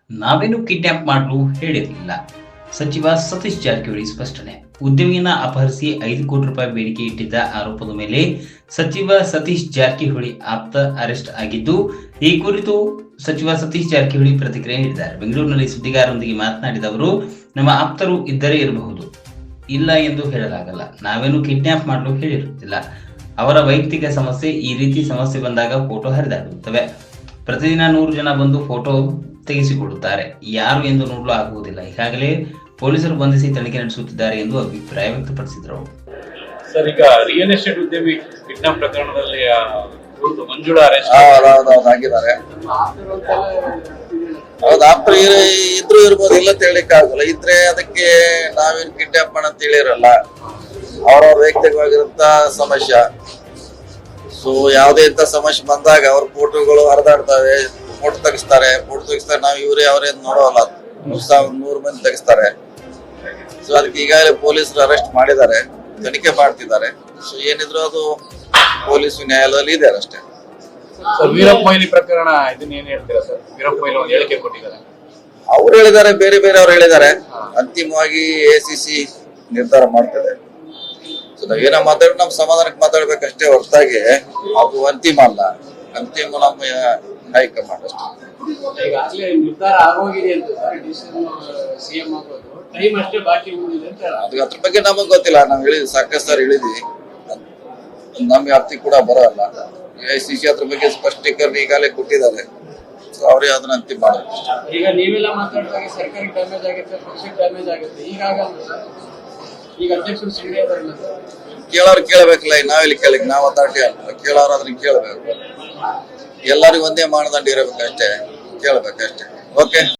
ನಾವೇನು ಕಿಡ್ನಾಪ್ ಮಾಡಲು ಹೇಳಿರಲಿಲ್ಲ. ಸಚಿವ ಸತೀಶ್ ಜಾರಕಿಹೊಳಿ ಸ್ಪಷ್ಟನೆ. ಉದ್ಯಮಿಯನ್ನ ಅಪಹರಿಸಿ 5 ಕೋಟಿ ರೂಪಾಯಿ ಬೇಡಿಕೆ ಇಟ್ಟಿದ್ದ ಆರೋಪದ ಮೇಲೆ ಸಚಿವ ಸತೀಶ್ ಜಾರಕಿಹೊಳಿ ಆಪ್ತ ಅರೆಸ್ಟ್ ಆಗಿದ್ದು, ಈ ಕುರಿತು ಸಚಿವ ಸತೀಶ್ ಜಾರಕಿಹೊಳಿ ಪ್ರತಿಕ್ರಿಯೆ ನೀಡಿದ್ದಾರೆ. ಬೆಂಗಳೂರಿನಲ್ಲಿ ಸುದ್ದಿಗಾರರೊಂದಿಗೆ ಮಾತನಾಡಿದ ಅವರು, ನಮ್ಮ ಆಪ್ತರು ಇದ್ದರೆ ಇರಬಹುದು, ಇಲ್ಲ ಎಂದು ಹೇಳಲಾಗಲ್ಲ. ನಾವೇನು ಕಿಡ್ನಾಪ್ ಮಾಡಲು ಹೇಳಿರುತ್ತಿಲ್ಲ. ಅವರ ವೈಯಕ್ತಿಕ ಸಮಸ್ಯೆ. ಈ ರೀತಿ ಸಮಸ್ಯೆ ಬಂದಾಗ ಫೋಟೋ ಹರಿದಾಡುತ್ತವೆ. ಪ್ರತಿದಿನ 100 ಜನ ಬಂದು ಫೋಟೋ ತೆಗೆಸಿಕೊಡುತ್ತಾರೆ. ಯಾರು ಎಂದು ನೋಡಲು ಆಗುವುದಿಲ್ಲ. ಈಗಾಗಲೇ ಪೊಲೀಸರು ಬಂಧಿಸಿ ತನಿಖೆ ನಡೆಸುತ್ತಿದ್ದಾರೆ ಎಂದು ಅಭಿಪ್ರಾಯ ವ್ಯಕ್ತಪಡಿಸಿದರು. ಸರ್, ಈಗ ರಿಯಲ್ ಎಸ್ಟೇಟ್ ಉದ್ಯಮಿ ಕಿಡ್ನಾಪ್ ಪ್ರಕರಣದಲ್ಲಿ ಮಂಜುಳಾ ಅರೆಸ್ಟ್ ಆಗಿದ್ದಾರೆ. ಹೌದು, ಆಪ್ತ ಇದ್ರು ಇರ್ಬೋದು, ಇಲ್ಲ ತಿಳಿಕ್ ಆಗಲ್ಲ. ಇದ್ರೆ ಅದಕ್ಕೆ ನಾವೇನು ಕಿಡ್ನಾಪ್ ಮಾಡಂತ ಹೇಳಿರಲ್ಲ. ಅವ್ರವ್ರ ವೈಯಕ್ತಿಕವಾಗಿರಂತ ಸಮಸ್ಯೆ. ಸೊ ಯಾವುದೇ ಇಂತ ಸಮಸ್ಯೆ ಬಂದಾಗ ಅವ್ರ ಫೋಟೋಗಳು ಹರಿದಾಡ್ತವೆ, ಫೋಟೋ ತೆಗಿಸ್ತಾರೆ. ನಾವು ಇವರೇ ಅವರೇನು ನೋಡೋಲ್ಲ, 100 ಮಂದಿ ತೆಗಿಸ್ತಾರೆ. ಸೊ ಅದಕ್ಕೆ ಈಗಾಗಲೇ ಪೊಲೀಸರು ಅರೆಸ್ಟ್ ಮಾಡಿದ್ದಾರೆ, ತನಿಖೆ ಮಾಡ್ತಿದ್ದಾರೆ. ಸೊ ಏನಿದ್ರು ಅದು ಪೊಲೀಸ್ ನ್ಯಾಯಾಲಯದಲ್ಲಿ ಇದೆ ಅಷ್ಟೇ. ವೀರಪ್ಪ ಮೊಯ್ಲಿ ಪ್ರಕರಣ ಇದನ್ನ ಏನ್ ಹೇಳ್ತೀರಾ ಸರ್? ವೀರಪ್ಪ ಮೊಯ್ಲಿ ಒಂದು ಹೇಳಿಕೆ ಕೊಟ್ಟಿದ್ದಾರೆ. ಅವ್ರು ಹೇಳಿದ್ದಾರೆ, ಬೇರೆ ಅವ್ರು ಹೇಳಿದ್ದಾರೆ. ಅಂತಿಮವಾಗಿ ACC ನಿರ್ಧಾರ ಮಾಡ್ತದೆ. ಸೊ ನಾವೇನೋ ಮಾತಾಡಿ ನಮ್ಮ ಸಮಾಧಾನಕ್ಕೆ ಮಾತಾಡ್ಬೇಕಷ್ಟೇ ಹೊರತಾಗಿ ಅದು ಅಂತಿಮ ಅಲ್ಲ. ಅಂತಿಮ ನಮ್ಮ ಹೈಕಮಾಂಡ್ ಅಷ್ಟೇ. ಈಗಾಗಲೇ ನಿರ್ಧಾರ ಆಗೋಗಿದೆ ಅಂತ ಸಿಎಂ ಆಗೋದು, ಟೈಮ್ ಅಷ್ಟೇ ಬಾಕಿ ಉಳಿದಿದೆ ಅಂತ. ಅದು ಅದ್ರ ಬಗ್ಗೆ ನಮಗ್ ಗೊತ್ತಿಲ್ಲ. ನಾವು ಹೇಳಿದ್ವಿ, ಸಾಕಷ್ಟು ಸಾರಿ ಹೇಳಿದ್ವಿ. ನಮ್ಗೆ ಅರ್ಥ ಕೂಡ ಬರೋಲ್ಲ. ACC ಅದ್ರ ಬಗ್ಗೆ ಸ್ಪಷ್ಟೀಕರಣ ಈಗಾಗಲೇ ಕೊಟ್ಟಿದ್ದಾರೆ. ಸೊ ಅವ್ರೇ ಅದನ್ನ ಅಂತಿಮ ಮಾಡೋದು. ಈಗ ನೀವೆಲ್ಲ ಮಾತಾಡಿದಾಗ ಸರ್ಕಾರಕ್ಕೆ ಡ್ಯಾಮೇಜ್ ಆಗುತ್ತೆ, ಪಕ್ಷಕ್ಕೆ ಡ್ಯಾಮೇಜ್ ಆಗುತ್ತೆ. ಈಗ ಅಧ್ಯಕ್ಷರು ಸಿಂಗಡಿ ಅವರಲ್ಲ ಸರ್, ಕೇಳೋರು ಕೇಳಬೇಕಲ್ಲ. ನಾವೆಲ್ಲಿ ಕೇಳಕ್ ನಾವು ಅಥಾರಿಟಿ ಅಲ್ಲ. ಕೇಳೋರು ಅದನ್ನ ಕೇಳಬೇಕು. ಎಲ್ಲರಿಗೂ ಒಂದೇ ಮಾನದಂಡ ಇರಬೇಕಷ್ಟೇ, ಕೇಳಬೇಕಷ್ಟೇ. ಓಕೆ.